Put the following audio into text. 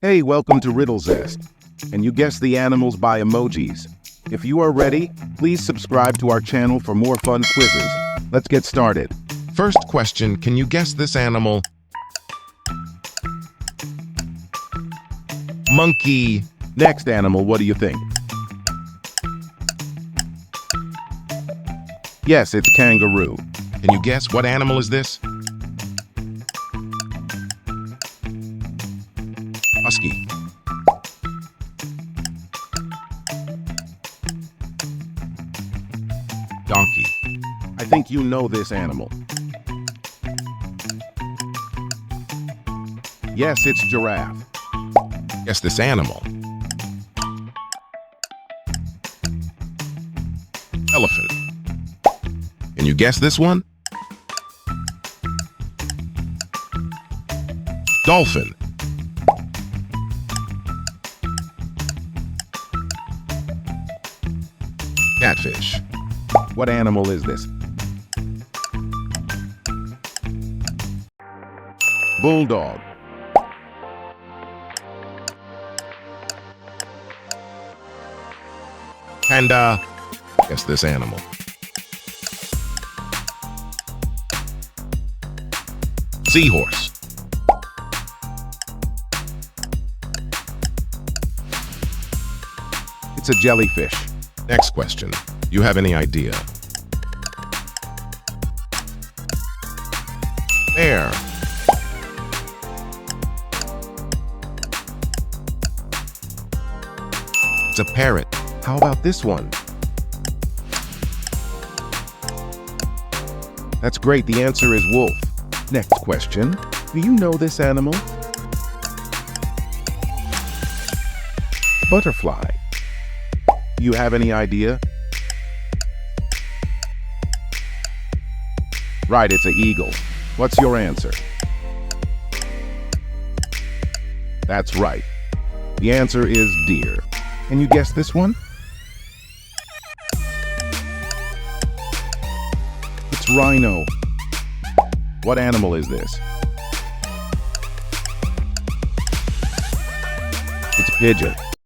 Hey, welcome to RiddleZest. And you guess the animals by emojis. If you are ready, please subscribe to our channel for more fun quizzes. Let's get started. First question, can you guess this animal? Monkey. Next animal, what do you think? Yes, it's kangaroo. Can you guess what animal is this? Husky. Donkey. I think you know this animal. Yes, it's giraffe. Guess this animal. Elephant. Can you guess this one? Dolphin. Catfish. What animal is this? Bulldog. Panda. Guess this animal. Seahorse. It's a jellyfish. Next question. You have any idea? Bear. It's a parrot. How about this one? That's great. The answer is wolf. Next question. Do you know this animal? Butterfly. Do you have any idea? Right, it's an eagle. What's your answer? That's right. The answer is deer. Can you guess this one? It's rhino. What animal is this? It's pigeon.